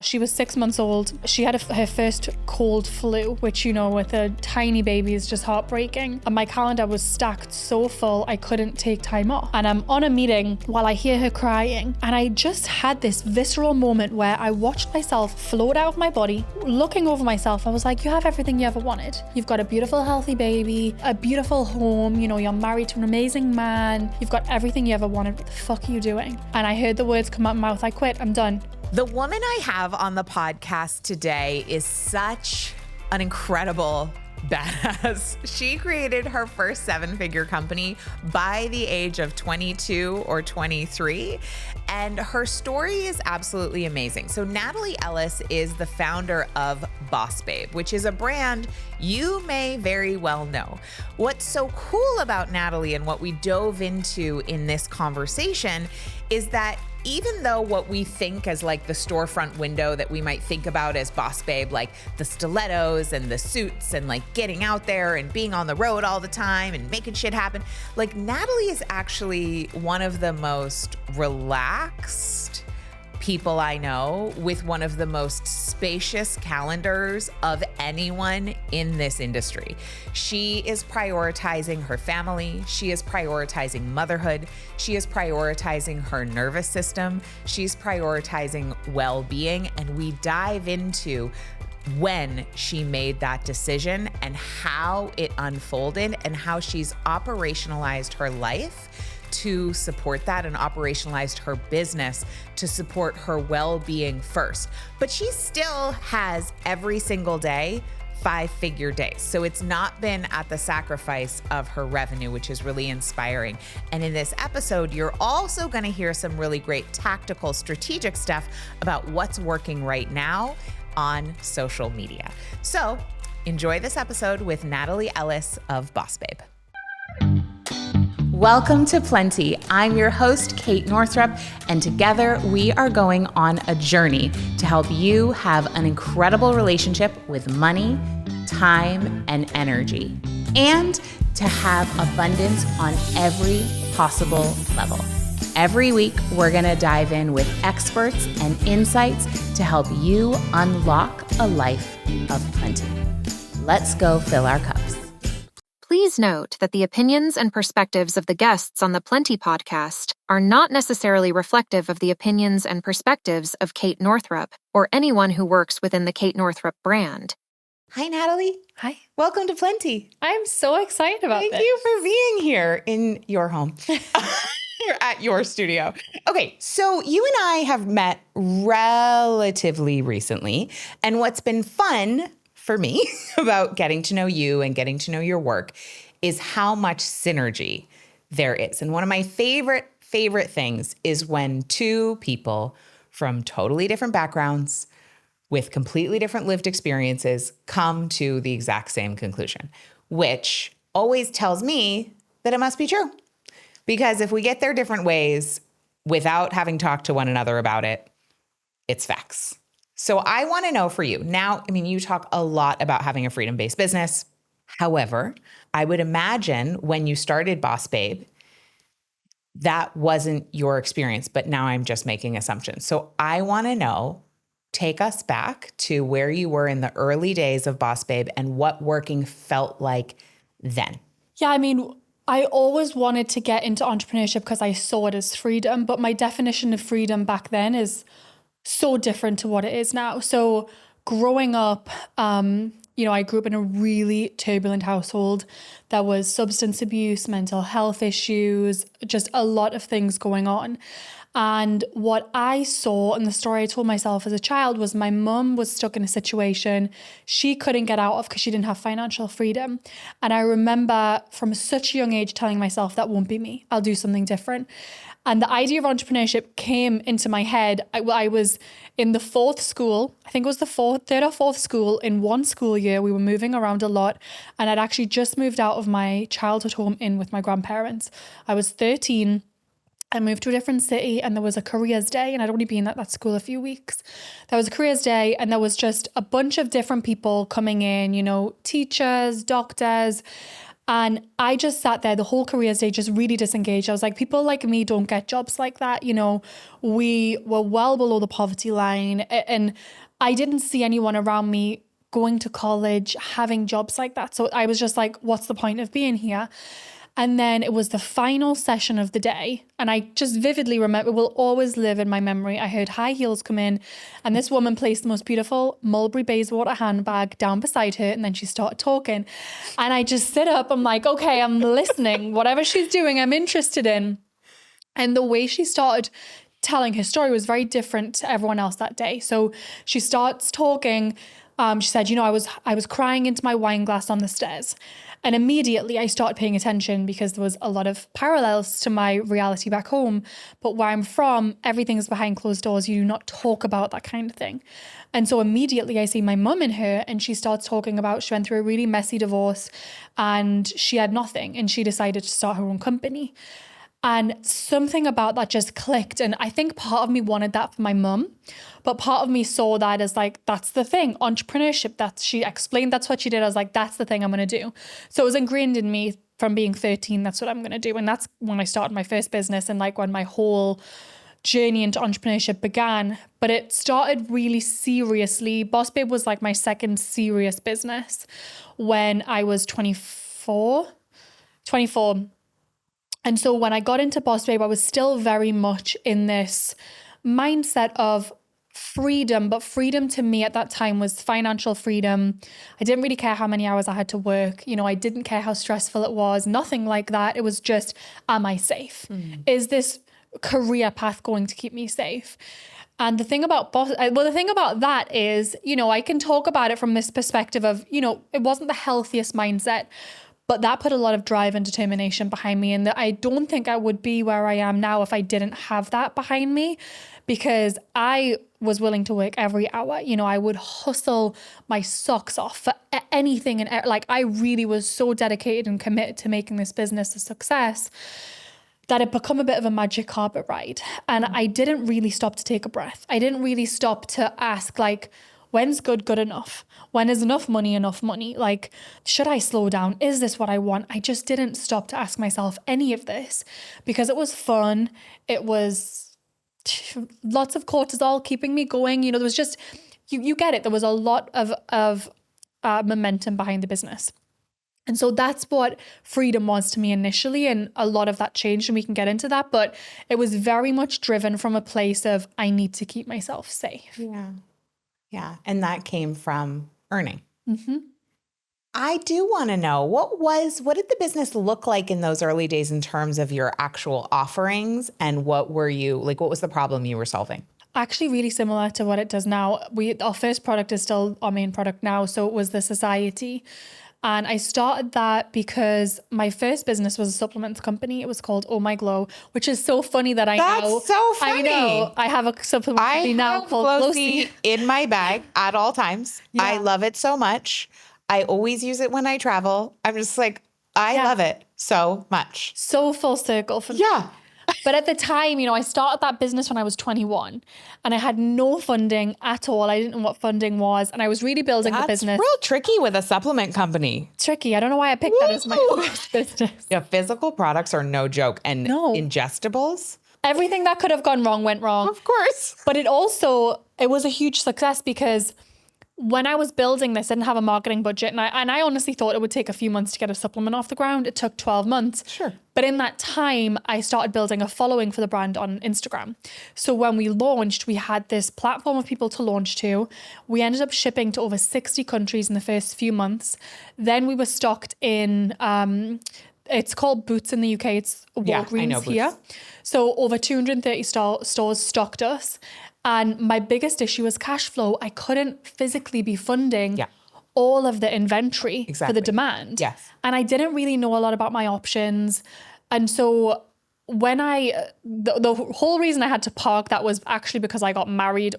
She was 6 months old. She had her first cold flu, which, with a tiny baby is just heartbreaking. And my calendar was stacked so full, I couldn't take time off. And I'm on a meeting while I hear her crying. And I just had this visceral moment where I watched myself float out of my body, looking over myself. I was like, you have everything you ever wanted. You've got a beautiful, healthy baby, a beautiful home. You're married to an amazing man. You've got everything you ever wanted. What the fuck are you doing? And I heard the words come out my mouth. I quit. I'm done. The woman I have on the podcast today is such an incredible badass. She created her first 7-figure company by the age of 22 or 23, and her story is absolutely amazing. So Natalie Ellis is the founder of Boss Babe, which is a brand you may very well know. What's so cool about Natalie and what we dove into in this conversation is that even though what we think as like the storefront window that we might think about as Boss Babe, like the stilettos and the suits and like getting out there and being on the road all the time and making shit happen, like Natalie is actually one of the most relaxed people I know, with one of the most spacious calendars of anyone in this industry. She is prioritizing her family. She is prioritizing motherhood. She is prioritizing her nervous system. She's prioritizing well-being. And we dive into when she made that decision and how it unfolded and how she's operationalized her life to support that and operationalized her business to support her well-being first. But she still has every single day 5-figure days. So it's not been at the sacrifice of her revenue, which is really inspiring. And in this episode, you're also going to hear some really great tactical, strategic stuff about what's working right now on social media. So enjoy this episode with Natalie Ellis of Boss Babe. Welcome to Plenty. I'm your host, Kate Northrup, and together we are going on a journey to help you have an incredible relationship with money, time, and energy, and to have abundance on every possible level. Every week, we're going to dive in with experts and insights to help you unlock a life of plenty. Let's go fill our cups. Please note that the opinions and perspectives of the guests on the Plenty podcast are not necessarily reflective of the opinions and perspectives of Kate Northrup or anyone who works within the Kate Northrup brand. Hi, Natalie. Hi. Welcome to Plenty. I'm so excited about this. Thank you for being here in your home. You're at your studio. Okay, so you and I have met relatively recently, and what's been fun for me about getting to know you and getting to know your work is how much synergy there is. And one of my favorite things is when two people from totally different backgrounds with completely different lived experiences come to the exact same conclusion, which always tells me that it must be true. Because if we get there different ways without having talked to one another about it, it's facts. So I want to know for you now, you talk a lot about having a freedom-based business. However, I would imagine when you started Boss Babe, that wasn't your experience, but now I'm just making assumptions. So I want to know, take us back to where you were in the early days of Boss Babe and what working felt like then. Yeah, I always wanted to get into entrepreneurship because I saw it as freedom, but my definition of freedom back then is so different to what it is now. So growing up, I grew up in a really turbulent household. There was substance abuse, mental health issues, just a lot of things going on. And what I saw and the story I told myself as a child was my mum was stuck in a situation she couldn't get out of because she didn't have financial freedom. And I remember from such a young age telling myself, that won't be me. I'll do something different. And the idea of entrepreneurship came into my head. I was in the fourth school. I think it was the third or fourth school in one school year. We were moving around a lot. And I'd actually just moved out of my childhood home in with my grandparents. I was 13. I moved to a different city and there was a careers day, and I'd only been at that school a few weeks. There was a careers day and there was just a bunch of different people coming in, teachers, doctors. And I just sat there the whole career stage, just really disengaged. I was like, people like me don't get jobs like that. You know, we were well below the poverty line, and I didn't see anyone around me going to college, having jobs like that. So I was just like, what's the point of being here? And then it was the final session of the day. And I just vividly remember, it will always live in my memory. I heard high heels come in, and this woman placed the most beautiful Mulberry Bayswater handbag down beside her. And then she started talking. And I just sit up. I'm like, okay, I'm listening. Whatever she's doing, I'm interested in. And the way she started telling her story was very different to everyone else that day. So she starts talking. She said, you know, I was crying into my wine glass on the stairs. And immediately I started paying attention because there was a lot of parallels to my reality back home. But where I'm from, everything's behind closed doors. You do not talk about that kind of thing. And so immediately I see my mum in her, and she starts talking about she went through a really messy divorce and she had nothing, and she decided to start her own company. And something about that just clicked. And I think part of me wanted that for my mum, but part of me saw that as like, that's the thing, entrepreneurship. She explained that's what she did. I was like, that's the thing I'm going to do. So it was ingrained in me from being 13. That's what I'm going to do. And that's when I started my first business, and like when my whole journey into entrepreneurship began. But it started really seriously. Boss Babe was like my second serious business when I was 24. And so when I got into Boss Babe, I was still very much in this mindset of freedom, but freedom to me at that time was financial freedom. I didn't really care how many hours I had to work. You know, I didn't care how stressful it was, nothing like that. It was just, am I safe? Is this career path going to keep me safe? And the thing about that is, you know, I can talk about it from this perspective of, you know, it wasn't the healthiest mindset, but that put a lot of drive and determination behind me. And that I don't think I would be where I am now if I didn't have that behind me, because I was willing to work every hour. You know, I would hustle my socks off for anything. And like, I really was so dedicated and committed to making this business a success that it become a bit of a magic carpet ride. And I didn't really stop to take a breath. I didn't really stop to ask, like, when's good enough? When is enough money? Like, should I slow down? Is this what I want? I just didn't stop to ask myself any of this, because it was fun. It was lots of cortisol keeping me going. You know, there was just, you get it. There was a lot of momentum behind the business. And so that's what freedom was to me initially. And a lot of that changed, and we can get into that. But it was very much driven from a place of, I need to keep myself safe. Yeah. Yeah. And that came from earning. Mm-hmm. I do want to know, what did the business look like in those early days in terms of your actual offerings, and what was the problem you were solving? Actually really similar to what it does now. Our first product is still our main product now. So it was the Society. And I started that because my first business was a supplements company. It was called Oh My Glow, which is so funny that That's so funny. I know. I have a supplement company now called Glowsy in my bag at all times. Yeah. I love it so much. I always use it when I travel. I'm just like, I love it so much. So full circle for me. Yeah. But at the time, you know, I started that business when I was 21, and I had no funding at all. I didn't know what funding was, and I was really building the business. Real tricky with a supplement company. Tricky. I don't know why I picked that as my first business. Yeah, physical products are no joke. And ingestibles. Everything that could have gone wrong went wrong. Of course. But it was a huge success, because when I was building this, I didn't have a marketing budget. And I honestly thought it would take a few months to get a supplement off the ground. It took 12 months. Sure. But in that time, I started building a following for the brand on Instagram. So when we launched, we had this platform of people to launch to. We ended up shipping to over 60 countries in the first few months. Then we were stocked in, it's called Boots in the UK. It's Walgreens here. So over 230 stores stocked us. And my biggest issue was cash flow. I couldn't physically be funding all of the inventory for the demand. Yes. And I didn't really know a lot about my options. And so when the whole reason I had to park that was actually because I got married,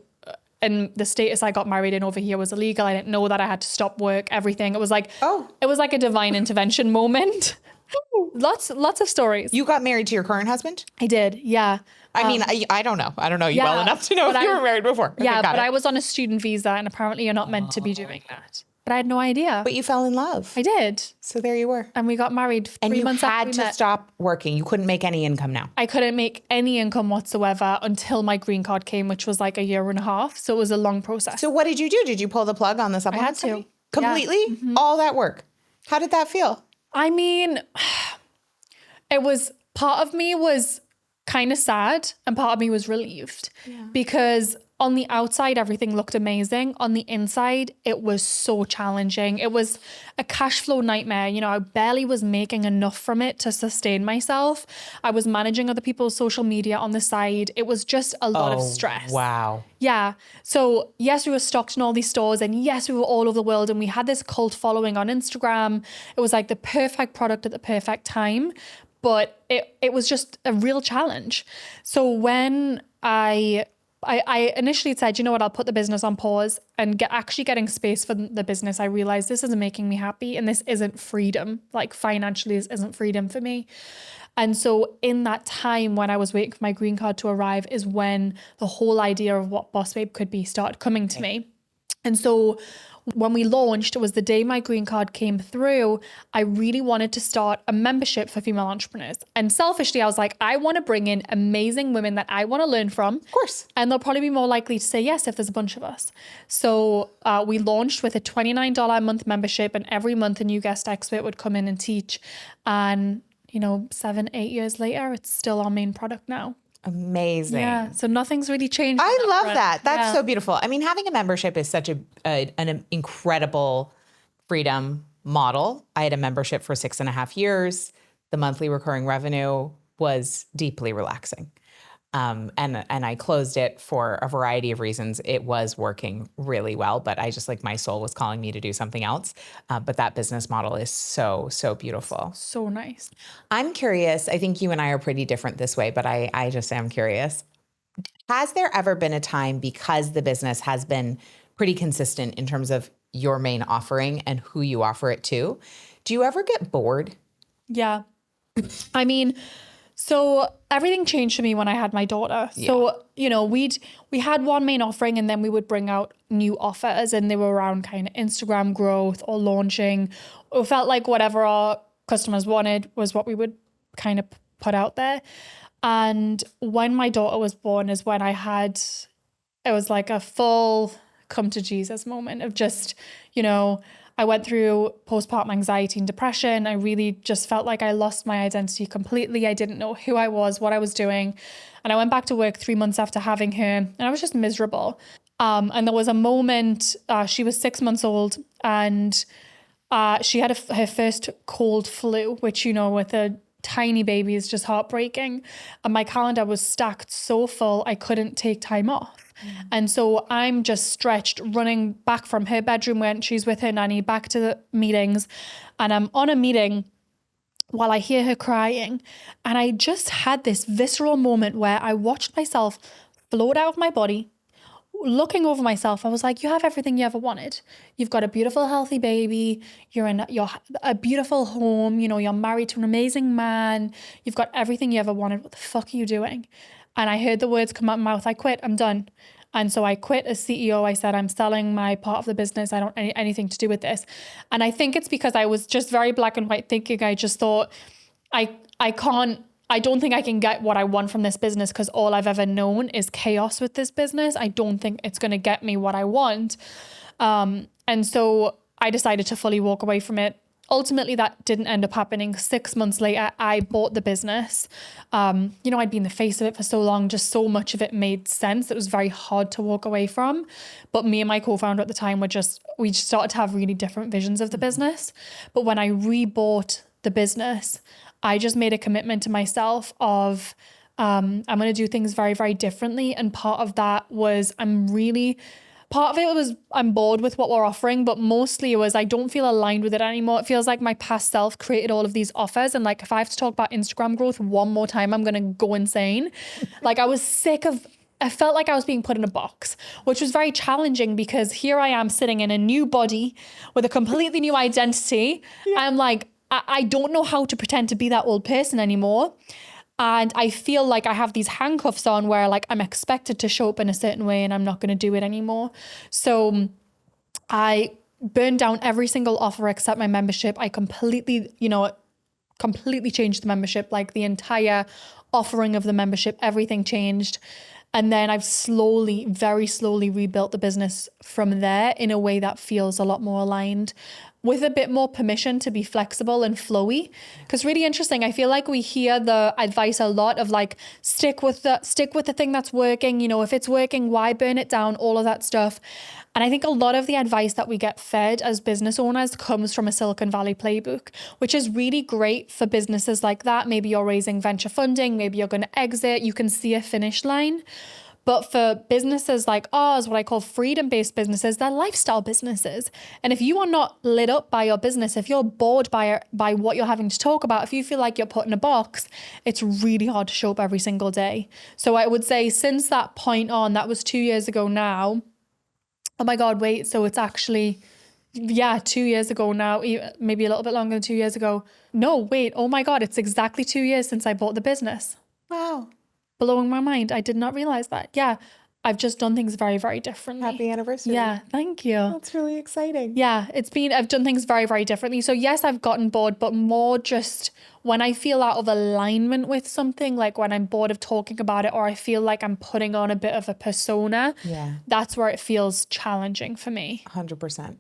and the status I got married in over here was illegal. I didn't know that. I had to stop work, everything. It was like, it was like a divine intervention moment. Lots of stories. You got married to your current husband? I did. Yeah. I mean, I don't know. I don't know you well enough to know if you were married before. Okay, but I was on a student visa, and apparently you're not meant to be doing that. but I had no idea. But you fell in love. I did. So there you were. And we got married 3 And you months after had we to met. stop working. You couldn't make any income now. I couldn't make any income whatsoever until my green card came, which was like a year and a half. So it was a long process. So what did you do? Did you pull the plug on the supplement? I had to. Completely? Yeah. Mm-hmm. All that work. How did that feel? I mean, it was, part of me was kind of sad and part of me was relieved because on the outside, everything looked amazing. On the inside, it was so challenging. It was a cash flow nightmare. You know, I barely was making enough from it to sustain myself. I was managing other people's social media on the side. It was just a lot of stress. Wow. Yeah. So yes, we were stocked in all these stores and yes, we were all over the world and we had this cult following on Instagram. It was like the perfect product at the perfect time, but it was just a real challenge. So when I initially said, you know what, I'll put the business on pause and actually getting space for the business, I realized this isn't making me happy and this isn't freedom. Like financially, this isn't freedom for me. And so in that time when I was waiting for my green card to arrive is when the whole idea of what Boss Babe could be started coming to me. And so when we launched, it was the day my green card came through, I really wanted to start a membership for female entrepreneurs. And selfishly, I was like, I want to bring in amazing women that I want to learn from. Of course. And they'll probably be more likely to say yes if there's a bunch of us. So we launched with a $29 a month membership, and every month a new guest expert would come in and teach. And, 7-8 years later, it's still our main product now. Amazing. Yeah. So nothing's really changed. I love that. That's so beautiful. I mean, having a membership is such an incredible freedom model. I had a membership for 6.5 years. The monthly recurring revenue was deeply relaxing. And I closed it for a variety of reasons. It was working really well, but I just my soul was calling me to do something else. But that business model is so, so beautiful. So nice. I'm curious. I think you and I are pretty different this way, but I just am curious. Has there ever been a time, because the business has been pretty consistent in terms of your main offering and who you offer it to, do you ever get bored? Yeah. I mean, so everything changed for me when I had my daughter. Yeah. So, we had one main offering and then we would bring out new offers and they were around kind of Instagram growth or launching. It felt like whatever our customers wanted was what we would kind of put out there. And when my daughter was born is when it was like a full come to Jesus moment of just, I went through postpartum anxiety and depression. I really just felt like I lost my identity completely. I didn't know who I was, what I was doing. And I went back to work 3 months after having her and I was just miserable. And there was a moment, she was 6 months old and she had her first cold flu, which, with a tiny baby is just heartbreaking. And my calendar was stacked so full, I couldn't take time off. And so I'm just stretched, running back from her bedroom when she's with her nanny back to the meetings. And I'm on a meeting while I hear her crying. And I just had this visceral moment where I watched myself float out of my body, looking over myself. I was like, you have everything you ever wanted. You've got a beautiful, healthy baby. You're in a beautiful home. You're married to an amazing man. You've got everything you ever wanted. What the fuck are you doing? And I heard the words come out of my mouth, I quit, I'm done. And so I quit as CEO. I said, I'm selling my part of the business. I don't want anything to do with this. And I think it's because I was just very black and white thinking. I just thought, I don't think I can get what I want from this business because all I've ever known is chaos with this business. I don't think it's going to get me what I want. And so I decided to fully walk away from it. Ultimately, that didn't end up happening. 6 months later, I bought the business. I'd been the face of it for so long, just so much of it made sense. It was very hard to walk away from. But me and my co-founder at the time we just started to have really different visions of the business. But when I rebought the business, I just made a commitment to myself of I'm going to do things very, very differently. And part of that was I'm bored with what we're offering, but mostly it was I don't feel aligned with it anymore. It feels like my past self created all of these offers. And if I have to talk about Instagram growth one more time, I'm going to go insane. I felt like I was being put in a box, which was very challenging because here I am sitting in a new body with a completely new identity. Yeah. I'm like, I don't know how to pretend to be that old person anymore. And I feel like I have these handcuffs on where I'm expected to show up in a certain way and I'm not going to do it anymore. So I burned down every single offer except my membership. I completely changed the membership, like the entire offering of the membership, everything changed. And then I've very slowly rebuilt the business from there in a way that feels a lot more aligned, with a bit more permission to be flexible and flowy. Because really interesting, I feel like we hear the advice a lot of like, stick with the thing that's working. If it's working, why burn it down? All of that stuff. And I think a lot of the advice that we get fed as business owners comes from a Silicon Valley playbook, which is really great for businesses like that. Maybe you're raising venture funding, maybe you're going to exit, you can see a finish line. But for businesses like ours, what I call freedom-based businesses, they're lifestyle businesses. And if you are not lit up by your business, if you're bored by what you're having to talk about, if you feel like you're put in a box, it's really hard to show up every single day. So I would say since that point on, that was 2 years ago now. Oh my God, wait. So it's actually, 2 years ago now, maybe a little bit longer than 2 years ago. No, wait. Oh my God, it's exactly 2 years since I bought the business. Wow. Blowing my mind. I did not realize that. Yeah. I've just done things very, very differently. Happy anniversary. Yeah. Thank you. That's really exciting. Yeah. I've done things very, very differently. So yes, I've gotten bored, but more just when I feel out of alignment with something, like when I'm bored of talking about it, or I feel like I'm putting on a bit of a persona, that's where it feels challenging for me. 100%.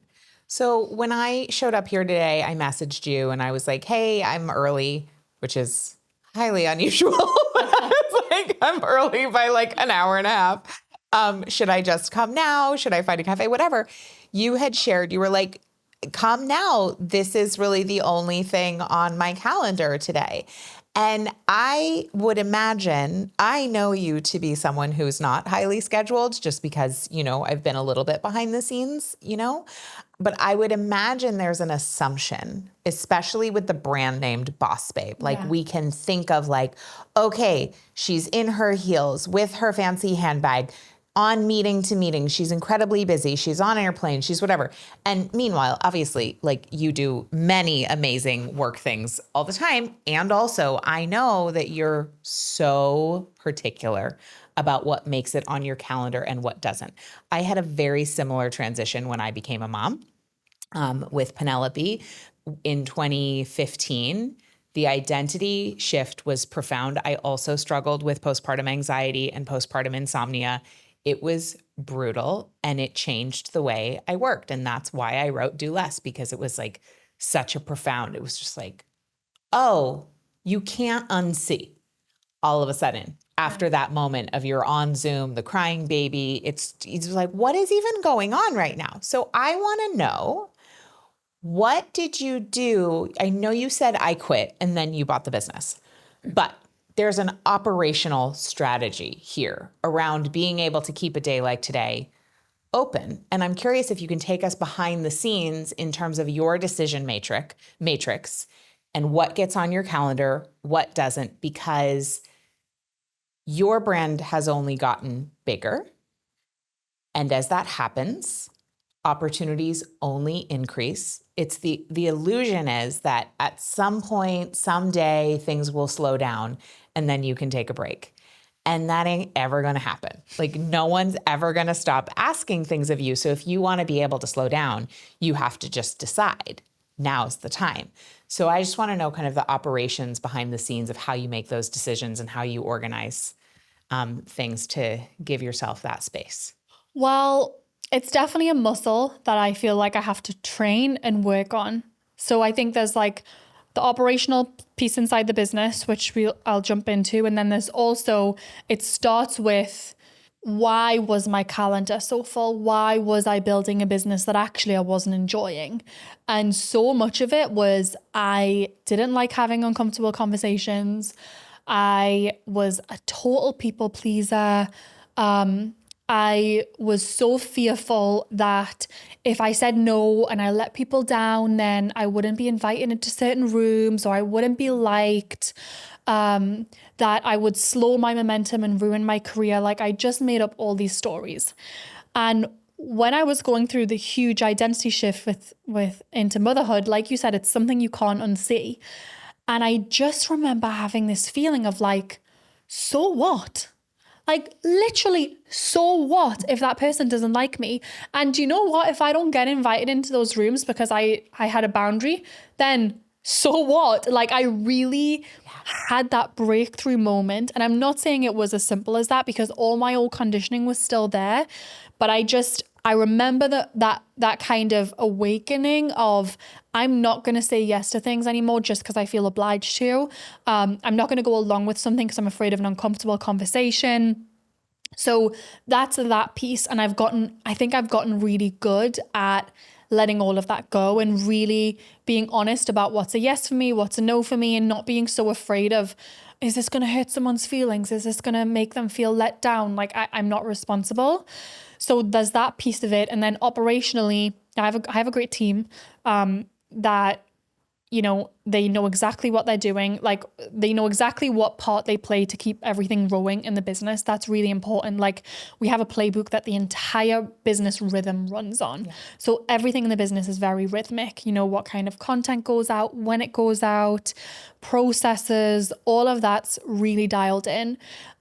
So when I showed up here today, I messaged you and I was like, hey, I'm early, which is highly unusual. It's like I'm early by like an hour and a half. Should I just come now? Should I find a cafe? Whatever. You had shared, you were like, come now. This is really the only thing on my calendar today. And I would imagine, I know you to be someone who's not highly scheduled just because, I've been a little bit behind the scenes, but I would imagine there's an assumption, especially with the brand named Boss Babe. Like we can think of like, okay, she's in her heels with her fancy handbag, on meeting to meeting. She's incredibly busy. She's on airplane. She's whatever. And meanwhile, obviously, like you do many amazing work things all the time. And also, I know that you're so particular about what makes it on your calendar and what doesn't. I had a very similar transition when I became a mom with Penelope in 2015. The identity shift was profound. I also struggled with postpartum anxiety and postpartum insomnia. It was brutal and it changed the way I worked. And that's why I wrote Do Less, because it was like such a profound, it was just like, oh, you can't unsee all of a sudden after that moment of you're on Zoom, the crying baby. It's like, what is even going on right now? So I want to know, what did you do? I know you said I quit and then you bought the business, but there's an operational strategy here around being able to keep a day like today open. And I'm curious if you can take us behind the scenes in terms of your decision matrix and what gets on your calendar, what doesn't, because your brand has only gotten bigger. And as that happens, opportunities only increase. It's the illusion is that at some point, someday, things will slow down and then you can take a break. And that ain't ever going to happen. Like no one's ever going to stop asking things of you. So if you want to be able to slow down, you have to just decide now's the time. So I just want to know kind of the operations behind the scenes of how you make those decisions and how you organize things to give yourself that space. Well, it's definitely a muscle that I feel like I have to train and work on. So I think there's like the operational piece inside the business, which I'll jump into. And then there's also, it starts with, why was my calendar so full? Why was I building a business that actually I wasn't enjoying? And so much of it was I didn't like having uncomfortable conversations. I was a total people pleaser. I was so fearful that if I said no and I let people down, then I wouldn't be invited into certain rooms or I wouldn't be liked, that I would slow my momentum and ruin my career. Like I just made up all these stories. And when I was going through the huge identity shift with into motherhood, like you said, it's something you can't unsee. And I just remember having this feeling of like, so what? Like literally, so what if that person doesn't like me? And you know what? If I don't get invited into those rooms because I had a boundary, then so what? Like I really had that breakthrough moment. And I'm not saying it was as simple as that because all my old conditioning was still there. But I remember that kind of awakening of I'm not going to say yes to things anymore just because I feel obliged to. I'm not going to go along with something because I'm afraid of an uncomfortable conversation. So that's that piece. And I think I've gotten really good at letting all of that go and really being honest about what's a yes for me, what's a no for me, and not being so afraid of, is this going to hurt someone's feelings? Is this going to make them feel let down? Like I'm not responsible. So there's that piece of it. And then operationally, I have a great team that, you know, they know exactly what they're doing. Like they know exactly what part they play to keep everything rolling in the business. That's really important. Like we have a playbook that the entire business rhythm runs on. Yeah. So everything in the business is very rhythmic. You know, what kind of content goes out, when it goes out, processes, all of that's really dialed in.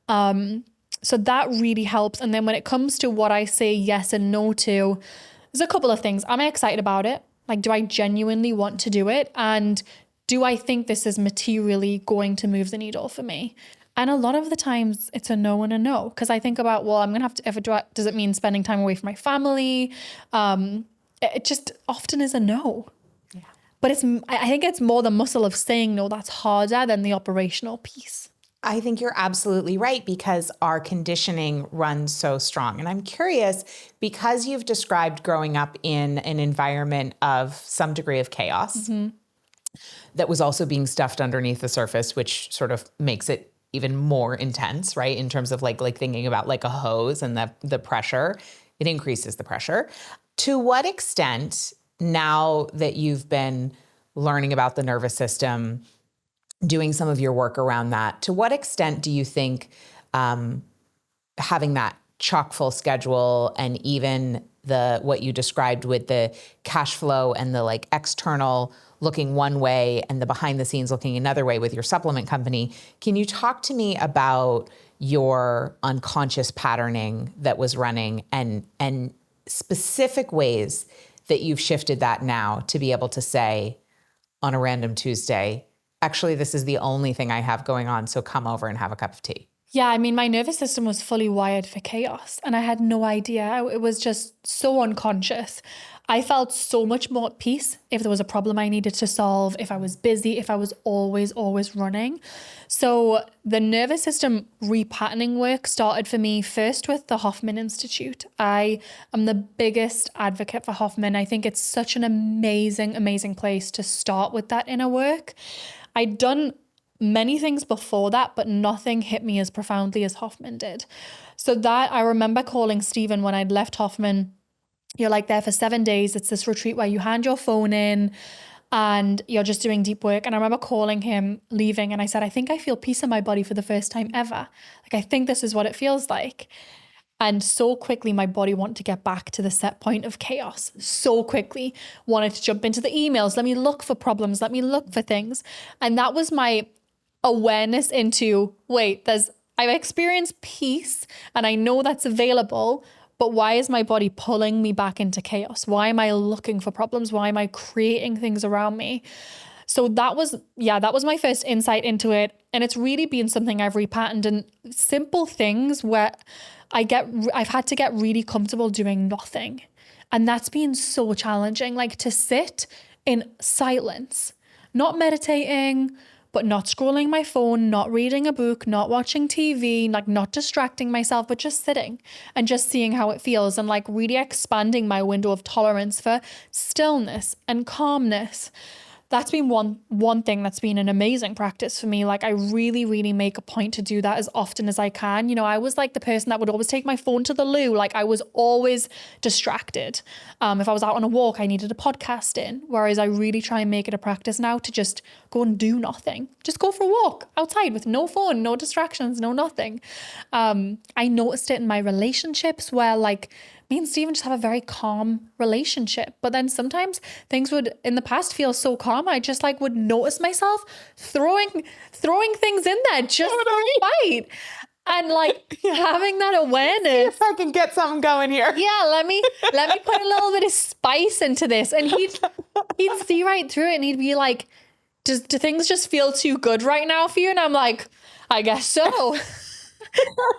So that really helps. And then when it comes to what I say yes and no to, there's a couple of things. Am I excited about it? Like, do I genuinely want to do it? And do I think this is materially going to move the needle for me? And a lot of the times it's a no and a no. Because I think about, well, I'm going to have to, does it mean spending time away from my family? It just often is a no. Yeah. But I think it's more the muscle of saying no that's harder than the operational piece. I think you're absolutely right because our conditioning runs so strong. And I'm curious, because you've described growing up in an environment of some degree of chaos that was also being stuffed underneath the surface, which sort of makes it even more intense, right? In terms of like thinking about like a hose and the pressure, it increases the pressure. To what extent, now that you've been learning about the nervous system, doing some of your work around that, to what extent do you think having that chock full schedule and even what you described with the cash flow and the like external looking one way and the behind the scenes looking another way with your supplement company, can you talk to me about your unconscious patterning that was running and specific ways that you've shifted that now to be able to say on a random Tuesday, actually, this is the only thing I have going on, so come over and have a cup of tea? Yeah, I mean, my nervous system was fully wired for chaos and I had no idea. It was just so unconscious. I felt so much more at peace if there was a problem I needed to solve, if I was busy, if I was always running. So the nervous system repatterning work started for me first with the Hoffman Institute. I am the biggest advocate for Hoffman. I think it's such an amazing place to start with that inner work. I'd done many things before that, but nothing hit me as profoundly as Hoffman did. So that I remember calling Stephen when I'd left Hoffman. You're like there for 7 days. It's this retreat where you hand your phone in and you're just doing deep work. And I remember calling him leaving and I said, I think I feel peace in my body for the first time ever. Like, I think this is what it feels like. And so quickly, my body wanted to get back to the set point of chaos. So quickly, wanted to jump into the emails. Let me look for problems. Let me look for things. And that was my awareness into, wait, I've experienced peace and I know that's available, but why is my body pulling me back into chaos? Why am I looking for problems? Why am I creating things around me? So that was my first insight into it. And it's really been something I've repatterned, and simple things where I've had to get really comfortable doing nothing. And that's been so challenging, like to sit in silence, not meditating, but not scrolling my phone, not reading a book, not watching TV, like not distracting myself, but just sitting and just seeing how it feels and like really expanding my window of tolerance for stillness and calmness. That's been one thing that's been an amazing practice for me. Like I really make a point to do that as often as I can. You know, I was like the person that would always take my phone to the loo. Like I was always distracted. If I was out on a walk, I needed a podcast in. Whereas I really try and make it a practice now to just go and do nothing. Just go for a walk outside with no phone, no distractions, no nothing. I noticed it in my relationships where like me and Stephen just have a very calm relationship. But then sometimes things would in the past feel so calm. I just like would notice myself throwing things in there just to fight. And like having that awareness. If I can get something going here. Yeah, let me put a little bit of spice into this. And he'd see right through it and he'd be like, do things just feel too good right now for you? And I'm like, I guess so.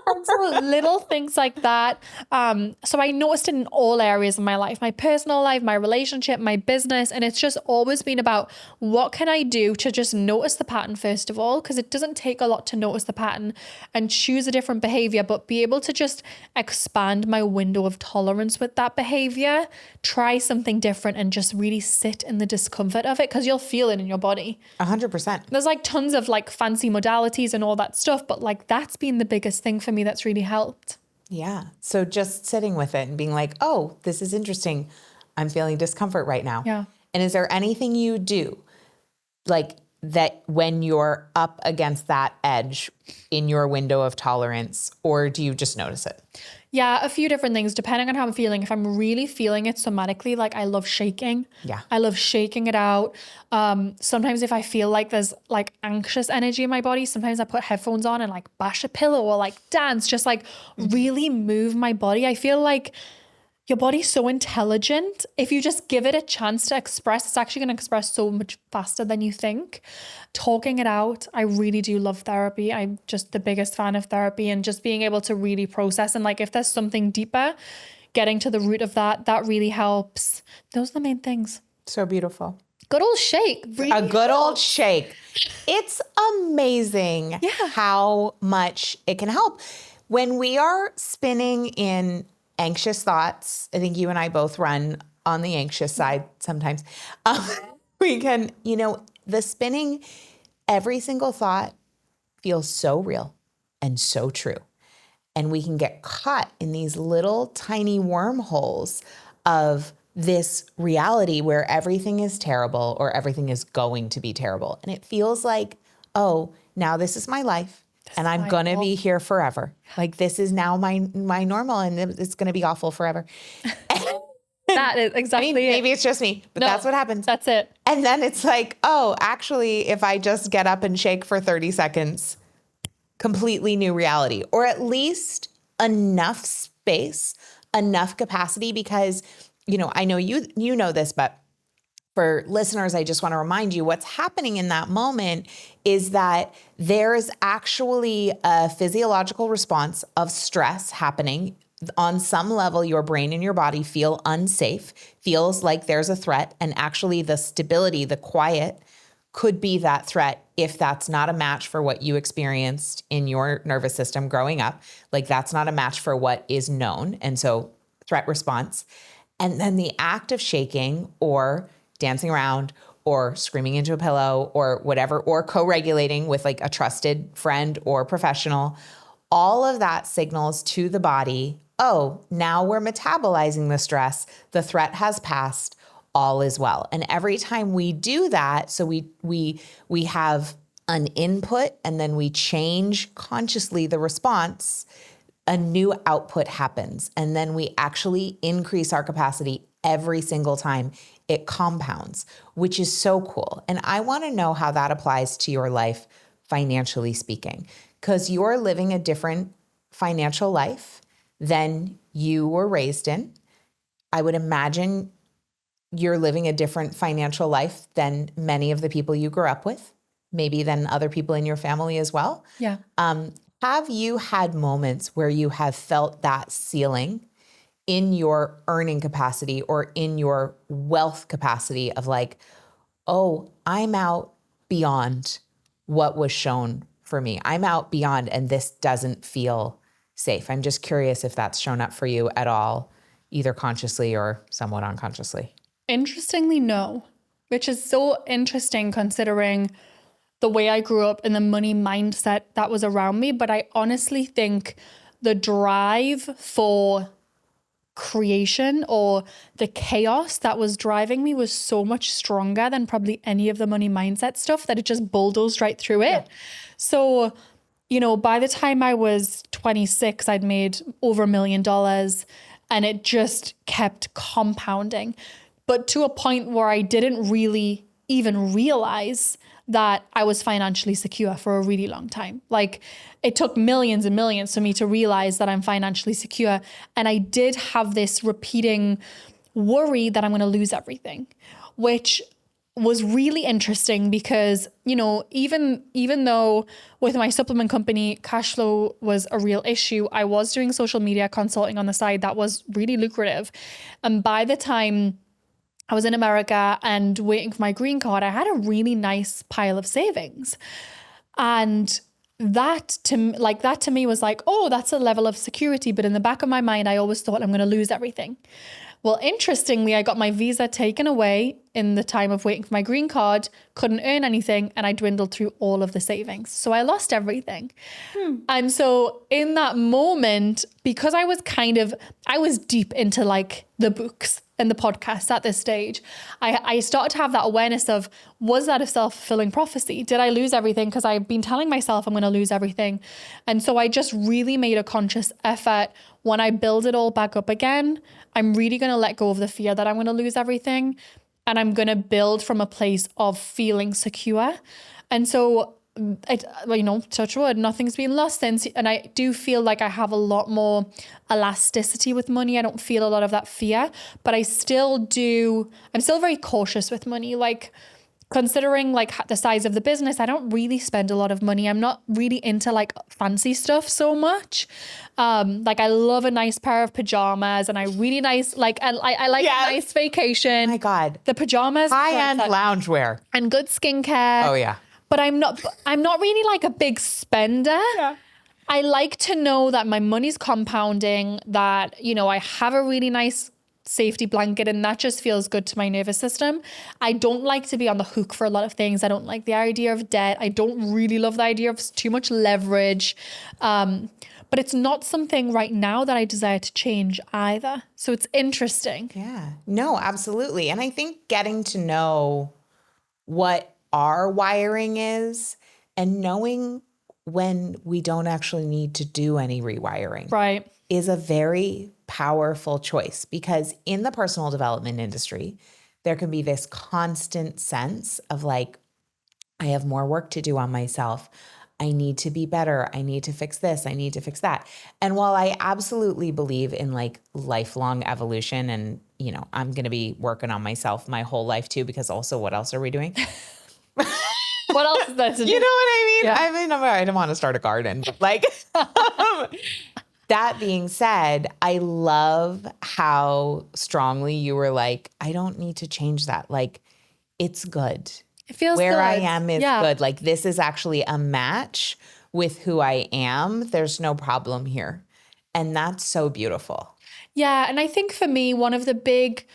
And so little things like that. So I noticed it in all areas of my life, my personal life, my relationship, my business. And it's just always been about what can I do to just notice the pattern first of all, because it doesn't take a lot to notice the pattern and choose a different behavior, but be able to just expand my window of tolerance with that behavior, try something different and just really sit in the discomfort of it because you'll feel it in your body. 100%. There's like tons of like fancy modalities and all that stuff, but like that's been the biggest thing for me that's really helped. Yeah. So just sitting with it and being like, oh, this is interesting. I'm feeling discomfort right now. Yeah. And is there anything you do like that when you're up against that edge in your window of tolerance, or do you just notice it? Yeah, a few different things depending on how I'm feeling. If I'm really feeling it somatically, like I love shaking. Yeah. I love shaking it out. Sometimes if I feel like there's like anxious energy in my body, sometimes I put headphones on and like bash a pillow or like dance, just like really move my body. I feel like your body's so intelligent. If you just give it a chance to express, it's actually going to express so much faster than you think. Talking it out. I really do love therapy. I'm just the biggest fan of therapy and just being able to really process. And like, if there's something deeper, getting to the root of that really helps. Those are the main things. So beautiful. Good old shake. Really A good old shake. It's amazing how much it can help. When we are spinning in anxious thoughts, I think you and I both run on the anxious side sometimes. We can, the spinning, every single thought feels so real and so true. And we can get caught in these little tiny wormholes of this reality where everything is terrible or everything is going to be terrible. And it feels like, oh, now this is my life. And I'm going to be here forever. Like this is now my normal and it's going to be awful forever. That is exactly it. Maybe it's just me, but that's what happens. That's it. And then it's like, oh, actually, if I just get up and shake for 30 seconds, completely new reality, or at least enough space, enough capacity, because, I know you know this, but for listeners, I just want to remind you what's happening in that moment is that there's actually a physiological response of stress happening. On some level, your brain and your body feel unsafe, feels like there's a threat. And actually the stability, the quiet could be that threat if that's not a match for what you experienced in your nervous system growing up. Like that's not a match for what is known. And so threat response. And then the act of shaking or dancing around or screaming into a pillow or whatever, or co-regulating with like a trusted friend or professional, all of that signals to the body, oh, now we're metabolizing the stress. The threat has passed. All is well. And every time we do that, so we have an input and then we change consciously the response, a new output happens. And then we actually increase our capacity every single time. It compounds, which is so cool. And I want to know how that applies to your life, financially speaking, because you're living a different financial life than you were raised in. I would imagine you're living a different financial life than many of the people you grew up with, maybe than other people in your family as well. Yeah. Have you had moments where you have felt that ceiling in your earning capacity or in your wealth capacity of like, oh, I'm out beyond what was shown for me. I'm out beyond, and this doesn't feel safe. I'm just curious if that's shown up for you at all, either consciously or somewhat unconsciously. Interestingly, no, which is so interesting considering the way I grew up and the money mindset that was around me. But I honestly think the drive for creation or the chaos that was driving me was so much stronger than probably any of the money mindset stuff that it just bulldozed right through it. Yeah. So, by the time I was 26, I'd made over $1 million and it just kept compounding. But to a point where I didn't really even realize that I was financially secure for a really long time. Like it took millions and millions for me to realize that I'm financially secure. And I did have this repeating worry that I'm going to lose everything, which was really interesting because, you know, even though with my supplement company, cash flow was a real issue, I was doing social media consulting on the side that was really lucrative. And by the time I was in America and waiting for my green card, I had a really nice pile of savings. And that to me was like, oh, that's a level of security. But in the back of my mind, I always thought I'm going to lose everything. Well, interestingly, I got my visa taken away in the time of waiting for my green card, couldn't earn anything, and I dwindled through all of the savings. So I lost everything. And so in that moment, because I was deep into like the books and the podcast at this stage, I started to have that awareness of, was that a self-fulfilling prophecy? Did I lose everything? Because I've been telling myself I'm going to lose everything. And so I just really made a conscious effort. When I build it all back up again, I'm really going to let go of the fear that I'm going to lose everything. And I'm going to build from a place of feeling secure. And so, touch wood, nothing's been lost since. And I do feel like I have a lot more elasticity with money. I don't feel a lot of that fear, but I'm still very cautious with money. Like, considering like the size of the business, I don't really spend a lot of money. I'm not really into like fancy stuff so much. Like I love a nice pair of pajamas and I like a nice vacation. Oh my God. The pajamas. High-end loungewear. And good skincare. Oh yeah. But I'm not really like a big spender. Yeah. I like to know that my money's compounding, that, you know, I have a really nice safety blanket and that just feels good to my nervous system. I don't like to be on the hook for a lot of things. I don't like the idea of debt. I don't really love the idea of too much leverage. But it's not something right now that I desire to change either. So it's interesting. Yeah, no, absolutely. And I think getting to know what our wiring is and knowing when we don't actually need to do any rewiring. Right. Is a very powerful choice, because in the personal development industry, there can be this constant sense of like, I have more work to do on myself. I need to be better. I need to fix this. I need to fix that. And while I absolutely believe in like lifelong evolution and, you know, I'm going to be working on myself my whole life too, because also what else are we doing? What else is that to do? You know what I mean? Yeah. I mean, I don't want to start a garden, but like, that being said, I love how strongly you were like, I don't need to change that. Like, it's good. It feels where good. I am is good. Like, this is actually a match with who I am. There's no problem here. And that's so beautiful. Yeah. And I think for me, one of the big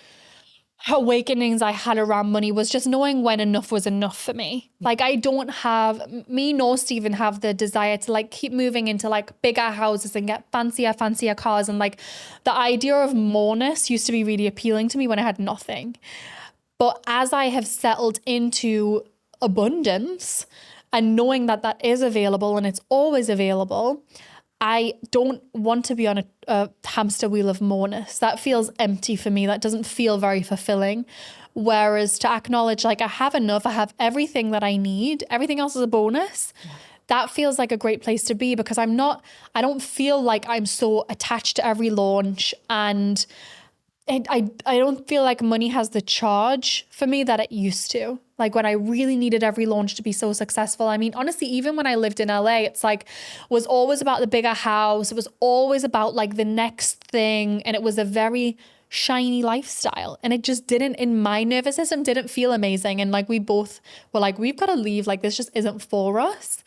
awakenings I had around money was just knowing when enough was enough for me. Like I don't have, me nor Stephen have the desire to like keep moving into like bigger houses and get fancier cars. And like the idea of moreness used to be really appealing to me when I had nothing. But as I have settled into abundance and knowing that that is available and it's always available, I don't want to be on a hamster wheel of moreness. That feels empty for me. That doesn't feel very fulfilling. Whereas to acknowledge like I have enough, I have everything that I need, everything else is a bonus. Yeah. That feels like a great place to be, because I don't feel like I'm so attached to every launch, and I don't feel like money has the charge for me that it used to. Like when I really needed every launch to be so successful. I mean, honestly, even when I lived in LA, it's like, was always about the bigger house. It was always about like the next thing. And it was a very shiny lifestyle. And it just didn't, in my nervous system, didn't feel amazing. And like we both were like, we've got to leave. Like this just isn't for us.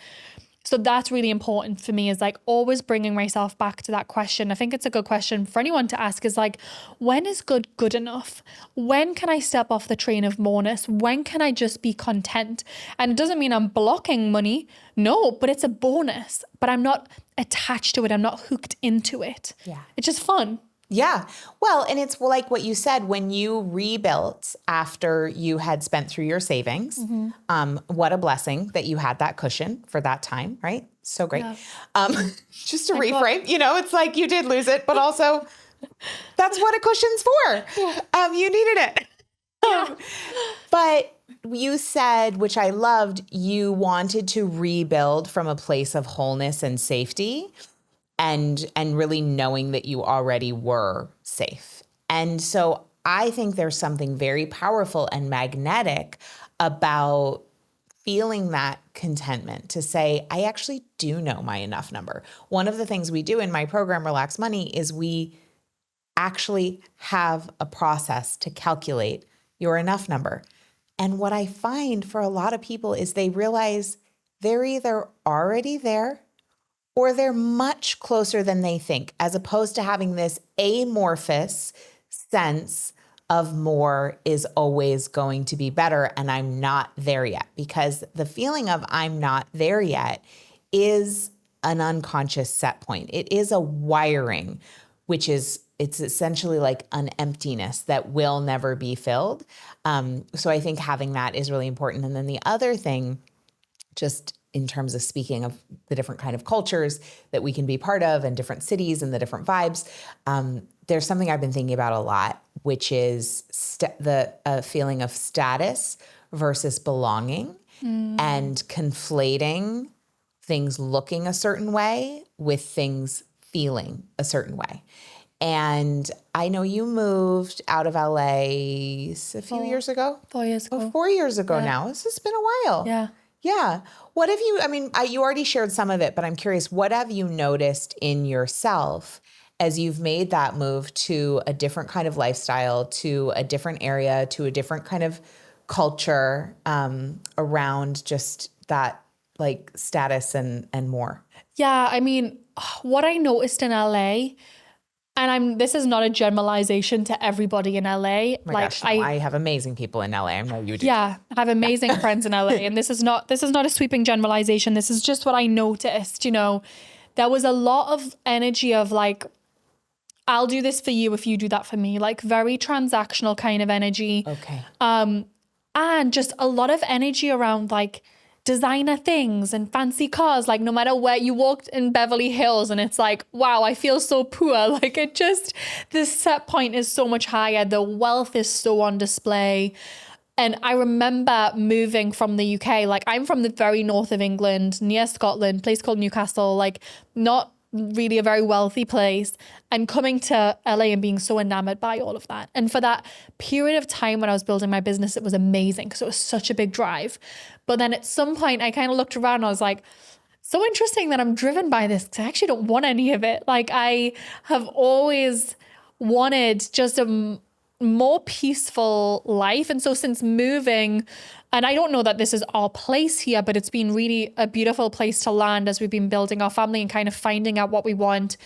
So that's really important for me, is like always bringing myself back to that question. I think it's a good question for anyone to ask, is like, when is good enough? When can I step off the train of moreness? When can I just be content? And it doesn't mean I'm blocking money. No, but it's a bonus. But I'm not attached to it. I'm not hooked into it. Yeah. It's just fun. Yeah. Well, and it's like what you said, when you rebuilt after you had spent through your savings, what a blessing that you had that cushion for that time, right? So great. Yeah. Just to reframe, you know, it's like you did lose it, but also that's what a cushion's for. You needed it. Yeah. But you said, which I loved, you wanted to rebuild from a place of wholeness and safety and really knowing that you already were safe. And so I think there's something very powerful and magnetic about feeling that contentment to say, I actually do know my enough number. One of the things we do in my program, Relax Money, is we actually have a process to calculate your enough number. And what I find for a lot of people is they realize they're either already there or they're much closer than they think, as opposed to having this amorphous sense of more is always going to be better and I'm not there yet. Because the feeling of I'm not there yet is an unconscious set point. It is a wiring, which is, it's essentially like an emptiness that will never be filled. So I think having that is really important. And then the other thing, just in terms of speaking of the different kind of cultures that we can be part of and different cities and the different vibes, there's something I've been thinking about a lot, which is the feeling of status versus belonging and conflating things looking a certain way with things feeling a certain way. And I know you moved out of LA a few years ago. 4 years ago. 4 years ago now. This has been a while. Yeah. Yeah. What have you, you already shared some of it, but I'm curious, what have you noticed in yourself as you've made that move to a different kind of lifestyle, to a different area, to a different kind of culture around just that like status and more? Yeah. What I noticed in LA, and this is not a generalization to everybody in LA. Oh my gosh, I have amazing people in LA. I know you do. Yeah, I have amazing friends in LA, and this is not a sweeping generalization. This is just what I noticed. There was a lot of energy of like, I'll do this for you if you do that for me, like very transactional kind of energy. Okay. And just a lot of energy around like designer things and fancy cars. Like no matter where you walked in Beverly Hills and it's like, wow, I feel so poor. Like the set point is so much higher. The wealth is so on display. And I remember moving from the UK, like I'm from the very north of England, near Scotland, a place called Newcastle, like not really a very wealthy place, and coming to LA and being so enamored by all of that. And for that period of time when I was building my business, it was amazing because it was such a big drive. But then at some point I kind of looked around and I was like, so interesting that I'm driven by this because I actually don't want any of it. Like I have always wanted just a more peaceful life. And so since moving, and I don't know that this is our place here, but it's been really a beautiful place to land as we've been building our family and kind of finding out what we want.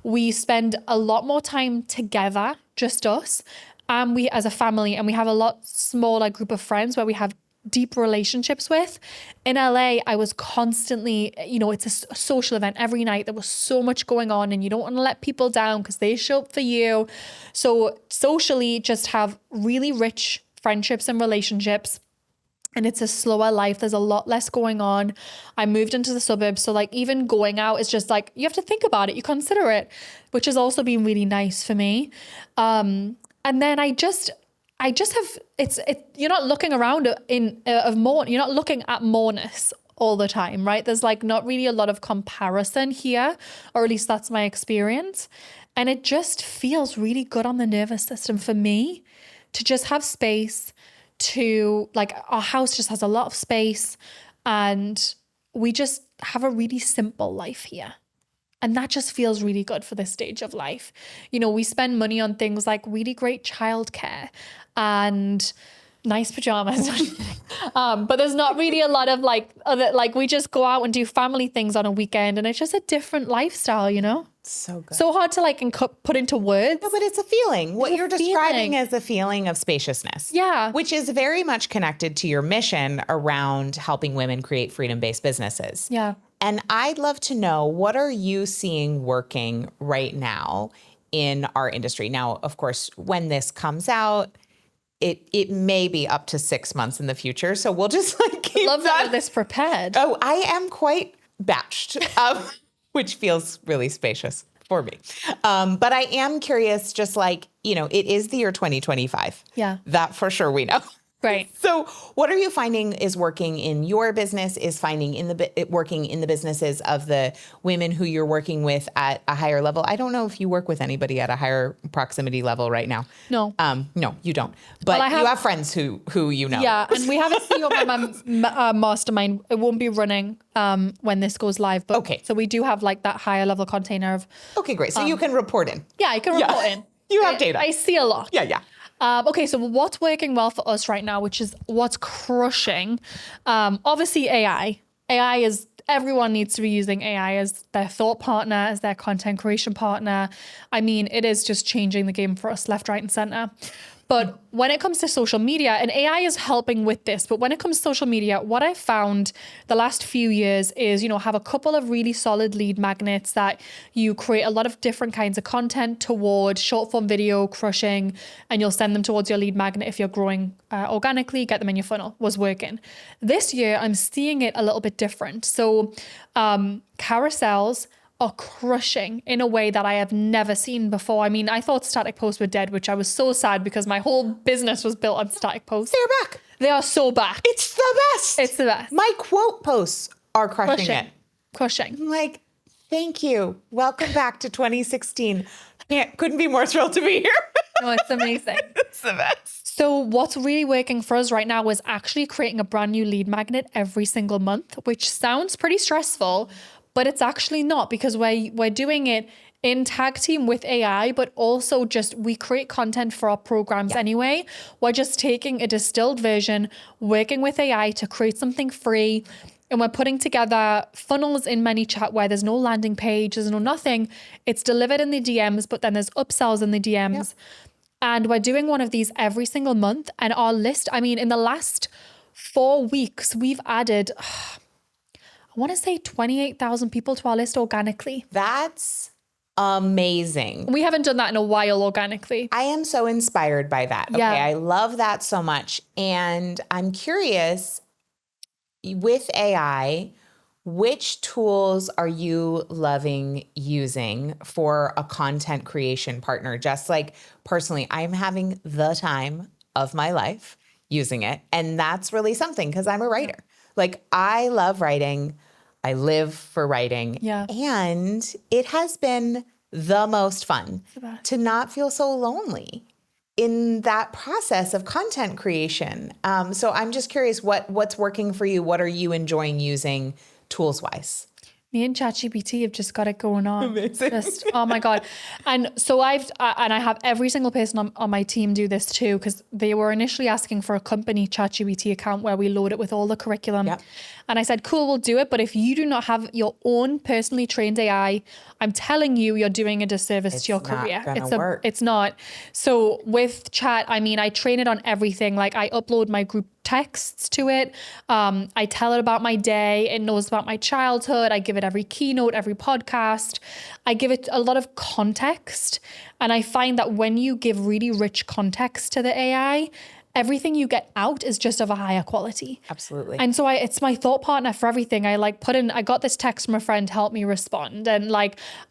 We spend a lot more time together, just us, and we as a family, and we have a lot smaller group of friends where we have deep relationships with. In LA, I was constantly, it's a social event every night. There was so much going on and you don't want to let people down because they show up for you. So socially, just have really rich friendships and relationships. And it's a slower life. There's a lot less going on. I moved into the suburbs. So like even going out is just like, you have to think about it. You consider it, which has also been really nice for me. And then I just have, you're not looking around you're not looking at moreness all the time, right? There's like not really a lot of comparison here, or at least that's my experience. And it just feels really good on the nervous system for me to just have space to like, our house just has a lot of space and we just have a really simple life here. And that just feels really good for this stage of life. We spend money on things like really great childcare and nice pajamas. But there's not really a lot of we just go out and do family things on a weekend and it's just a different lifestyle, So good. So hard to put into words. No, but it's a feeling. What you're describing is a feeling of spaciousness. Yeah. Which is very much connected to your mission around helping women create freedom-based businesses. Yeah. And I'd love to know, what are you seeing working right now in our industry? Now, of course, when this comes out, it may be up to 6 months in the future. So we'll just keep love that you're this prepared. Oh, I am quite batched, which feels really spacious for me. But I am curious, just it is the year 2025. Yeah. That for sure we know. Right. So what are you finding is working in your business, is finding working in the businesses of the women who you're working with at a higher level? I don't know if you work with anybody at a higher proximity level right now. No. No, you don't. But you have friends who you know. Yeah, and we have a CEO of my mastermind. It won't be running when this goes live. But Okay. So we do have like that higher level container of. Okay, great. So you can report in. Yeah, I can report in. You have data. I see a lot. Yeah. Okay, so what's working well for us right now, which is what's crushing, obviously AI. AI is, everyone needs to be using AI as their thought partner, as their content creation partner. I mean, it is just changing the game for us left, right, and center. But when it comes to social media, and AI is helping with this, but when it comes to social media, what I've found the last few years is, have a couple of really solid lead magnets that you create a lot of different kinds of content toward, short form video, crushing, and you'll send them towards your lead magnet if you're growing organically, get them in your funnel, was working. This year, I'm seeing it a little bit different. So carousels are crushing in a way that I have never seen before. I mean, I thought static posts were dead, which I was so sad because my whole business was built on static posts. They're back. They are so back. It's the best. It's the best. My quote posts are crushing it. Crushing. I'm like, thank you. Welcome back to 2016. Couldn't be more thrilled to be here. Oh, it's amazing. It's the best. So what's really working for us right now is actually creating a brand new lead magnet every single month, which sounds pretty stressful, but it's actually not, because we're doing it in tag team with AI, but also just we create content for our programs anyway. We're just taking a distilled version, working with AI to create something free. And we're putting together funnels in ManyChat where there's no landing page, there's no nothing. It's delivered in the DMs, but then there's upsells in the DMs. Yep. And we're doing one of these every single month. And our list, I mean, in the last 4 weeks, we've added, I want to say 28,000 people to our list organically. That's amazing. We haven't done that in a while organically. I am so inspired by that. Okay, I love that so much. And I'm curious, with AI, which tools are you loving using for a content creation partner? Just like personally, I'm having the time of my life using it. And that's really something because I'm a writer. Like I love writing. I live for writing. Yeah. And it has been the most fun to not feel so lonely in that process of content creation. So I'm just curious what's working for you. What are you enjoying using tools-wise? Me and ChatGPT have just got it going on. Amazing. Just, oh my God. And so I have every single person on my team do this too, because they were initially asking for a company ChatGPT account where we load it with all the curriculum. Yep. And I said, cool, we'll do it. But if you do not have your own personally trained AI, I'm telling you, you're doing a disservice to your career. It's not. So with Chat, I mean, I train it on everything. Like I upload my group texts to it. I tell it about my day. It knows about my childhood. I give it every keynote, every podcast. I give it a lot of context. And I find that when you give really rich context to the AI, everything you get out is just of a higher quality. Absolutely. And so it's my thought partner for everything. I I got this text from a friend, help me respond. And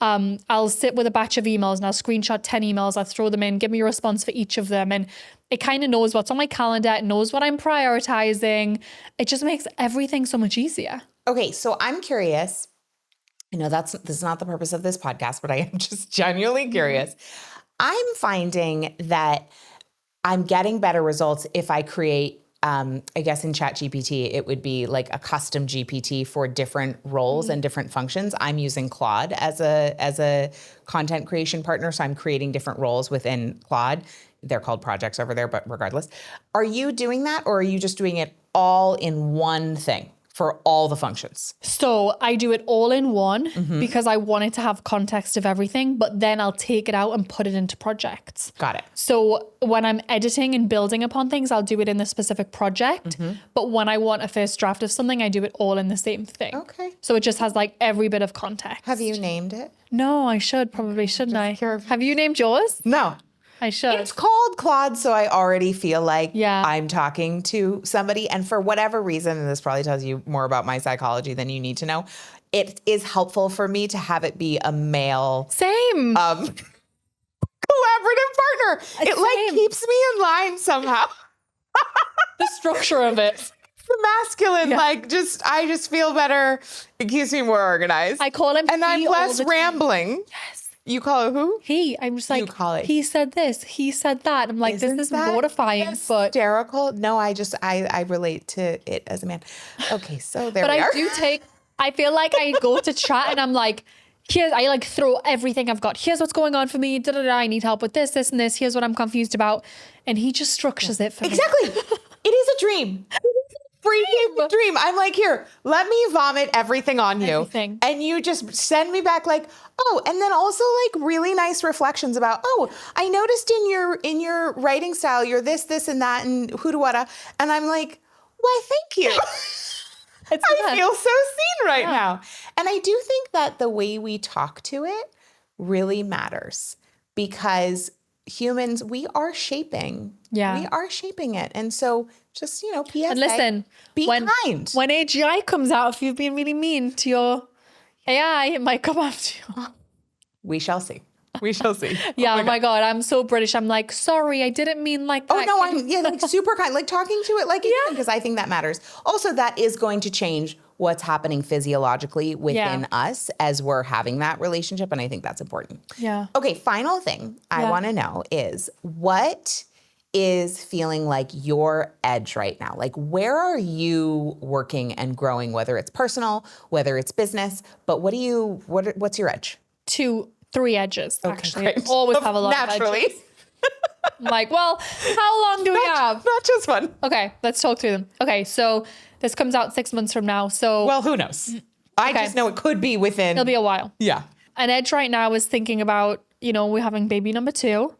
I'll sit with a batch of emails and I'll screenshot 10 emails. I'll throw them in, give me a response for each of them. And it kind of knows what's on my calendar. It knows what I'm prioritizing. It just makes everything so much easier. Okay. So I'm curious. I know this is not the purpose of this podcast, but I am just genuinely curious. I'm finding that I'm getting better results if I create, I guess in ChatGPT, it would be like a custom GPT for different roles and different functions. I'm using Claude as a content creation partner. So I'm creating different roles within Claude. They're called projects over there, but regardless. Are you doing that or are you just doing it all in one thing for all the functions? So I do it all in one because I wanted to have context of everything, but then I'll take it out and put it into projects. Got it. So when I'm editing and building upon things, I'll do it in the specific project. But when I want a first draft of something, I do it all in the same thing. Okay. So it just has like every bit of context. Have you named it? No, I should probably, shouldn't I? Have you named yours? No. I should. It's called Claude, so I already feel like Yeah. I'm talking to somebody. And for whatever reason, and this probably tells you more about my psychology than you need to know, it is helpful for me to have it be a male Same. collaborative partner. It like keeps me in line somehow. The structure of it. The masculine, like I just feel better. It keeps me more organized. I call him and I'm less rambling. Yes. You call it who? He. I'm just like, you call it. He said this. He said that. I'm like, Isn't this is that mortifying. hysterical. No, I relate to it as a man. Okay, so there we are. But I feel like I go to chat and I'm like, I like throw everything I've got. Here's what's going on for me. I need help with this, this, and this. Here's what I'm confused about. And he just structures it for me. Exactly. It is a dream. Freaking dream. I'm like, here, let me vomit everything on you. Everything. And you just send me back like, oh, and then also like really nice reflections about, oh, I noticed in your writing style, you're this, and that, and whoota. And I'm like, why, thank you. I feel so seen right now. And I do think that the way we talk to it really matters because humans, we are shaping. Yeah. We are shaping it. And so just, PSA. And listen, be kind. When AGI comes out, if you've been really mean to your AI, it might come after you. We shall see. We shall see. Yeah, oh my God, I'm so British. I'm like, sorry, I didn't mean like that. Oh no, I'm like super kind, like talking to it like a human because I think that matters. Also, that is going to change what's happening physiologically within us as we're having that relationship, and I think that's important. Yeah. Okay, final thing I want to know is what is feeling like your edge right now? Like where are you working and growing, whether it's personal, whether it's business, but what's your edge? 3 edges, actually. Great. I always have a lot Naturally. of edges. I'm like, well, how long do we have? Not just one. Okay, let's talk through them. Okay, so this comes out 6 months from now. So well, who knows? I just know it could be within. It'll be a while. Yeah. An edge right now is thinking about, we're having baby number 2.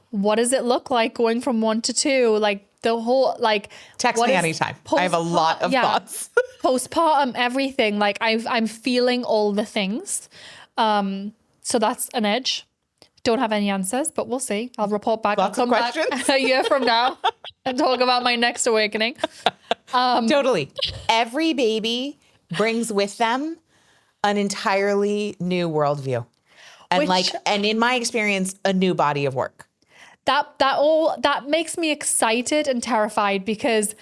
What does it look like going from 1 to 2? Like the whole, like. Text me anytime. I have a lot of thoughts. Postpartum, everything. Like I'm feeling all the things. So that's an edge. Don't have any answers, but we'll see. I'll report back. Lots I'll come of questions. back a year from now and talk about my next awakening. Totally. Every baby brings with them an entirely new worldview. And and in my experience, a new body of work. That makes me excited and terrified because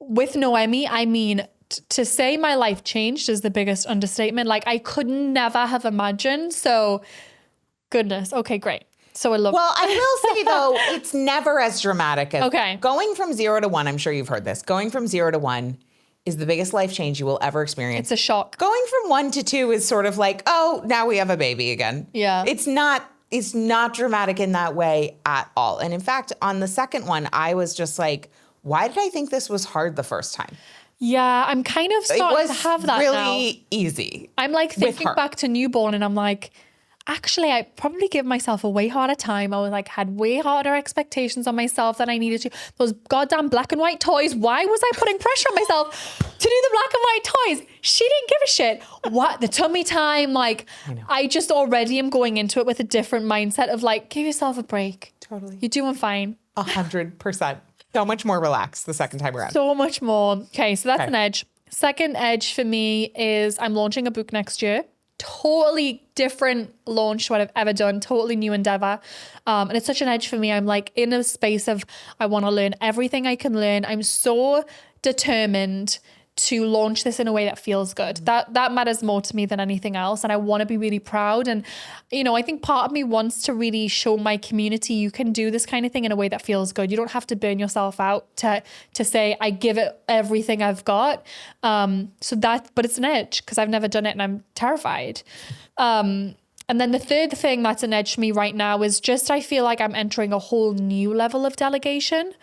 with Noemi, I mean, to say my life changed is the biggest understatement. Like I could never have imagined. So goodness. Okay, great. So I love Well, I will say though, it's never as dramatic as Okay. Going from 0 to 1. I'm sure you've heard this. Going from 0 to 1 is the biggest life change you will ever experience. It's a shock. Going from 1 to 2 is sort of like, oh, now we have a baby again. Yeah. It's not dramatic in that way at all. And in fact, on the second one, I was just like, why did I think this was hard the first time? Yeah, I'm kind of starting to have that really now. Easy. I'm like thinking back to newborn and I'm like, actually, I probably give myself a way harder time. I was like, had way harder expectations on myself than I needed to. Those goddamn black and white toys. Why was I putting pressure on myself to do the black and white toys? She didn't give a shit. What? The tummy time. Like, I just already am going into it with a different mindset of like, give yourself a break. Totally. You're doing fine. 100%. So much more relaxed the second time around. So much more. Okay, so that's an edge. Second edge for me is I'm launching a book next year. Totally different launch to what I've ever done. Totally new endeavor. And it's such an edge for me. I'm like in a space of I want to learn everything I can learn. I'm so determined to launch this in a way that feels good. That matters more to me than anything else. And I want to be really proud. And, I think part of me wants to really show my community you can do this kind of thing in a way that feels good. You don't have to burn yourself out to say, I give it everything I've got. But it's an edge because I've never done it and I'm terrified. And then the third thing that's an edge for me right now is just, I feel like I'm entering a whole new level of delegation.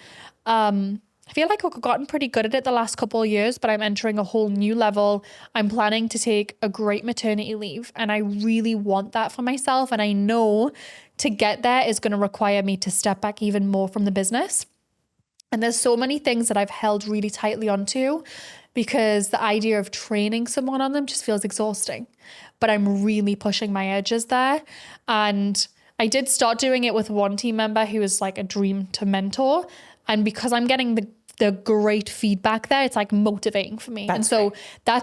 I feel like I've gotten pretty good at it the last couple of years, but I'm entering a whole new level. I'm planning to take a great maternity leave, and I really want that for myself. And I know to get there is going to require me to step back even more from the business. And there's so many things that I've held really tightly onto because the idea of training someone on them just feels exhausting. But I'm really pushing my edges there. And I did start doing it with one team member who was like a dream to mentor. And because I'm getting the great feedback there, it's like motivating for me. That's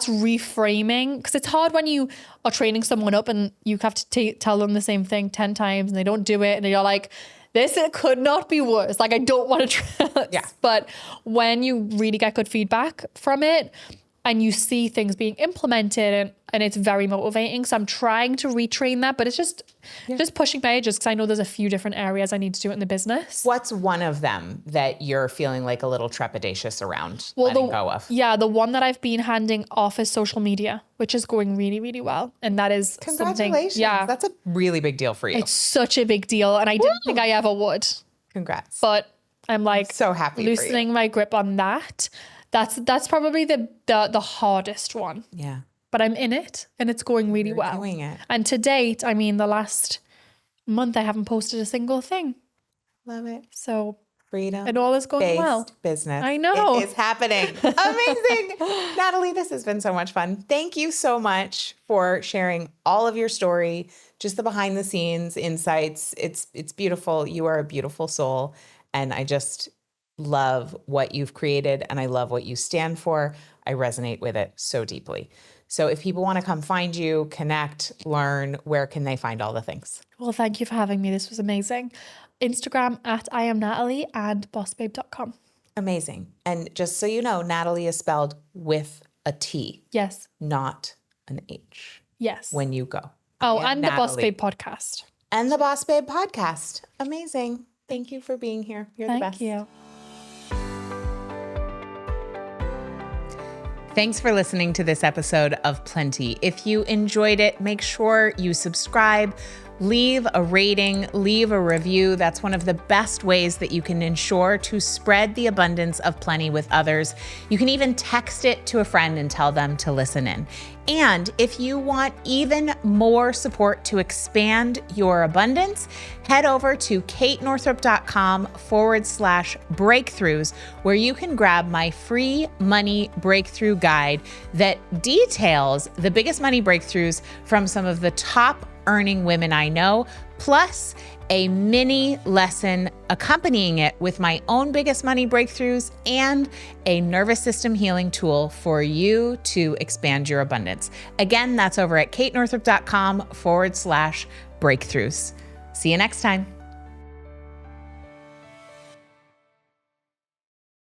reframing, because it's hard when you are training someone up and you have to tell them the same thing 10 times and they don't do it. And you're like, this could not be worse. Like, I don't want to trust. Yeah. But when you really get good feedback from it and you see things being implemented and it's very motivating. So I'm trying to retrain that, but it's just pushing my edges because I know there's a few different areas I need to do it in the business. What's one of them that you're feeling like a little trepidatious around letting go of? Yeah, the one that I've been handing off is social media, which is going really, really well. And that is Congratulations. Yeah. That's a really big deal for you. It's such a big deal. And I didn't think I ever would. Congrats. But I'm like so happy loosening my grip on that. That's probably the hardest one. Yeah. But I'm in it and it's going really well. Doing it. And to date, I mean, the last month I haven't posted a single thing. Love it. So Freedom. it all is going well. Business. I know. It is happening. Amazing. Natalie, this has been so much fun. Thank you so much for sharing all of your story, just the behind the scenes insights. It's beautiful. You are a beautiful soul. And I just love what you've created and I love what you stand for. I resonate with it so deeply. So if people want to come find you, connect, learn, where can they find all the things? Well, thank you for having me. This was amazing. Instagram at I am Natalie and bossbabe.com. Amazing. And just so you know, Natalie is spelled with a T. Yes. Not an H. Yes. When you go. Oh, and Natalie. the Boss Babe podcast. And the Boss Babe podcast. Amazing. Thank you for being here. You're the best. Thank you. Thanks for listening to this episode of Plenty. If you enjoyed it, make sure you subscribe, leave a rating, leave a review. That's one of the best ways that you can ensure to spread the abundance of plenty with others. You can even text it to a friend and tell them to listen in. And if you want even more support to expand your abundance, head over to katenorthrup.com/breakthroughs, where you can grab my free money breakthrough guide that details the biggest money breakthroughs from some of the top earning women I know, plus a mini lesson accompanying it with my own biggest money breakthroughs and a nervous system healing tool for you to expand your abundance. Again, that's over at katenorthrup.com/breakthroughs. See you next time.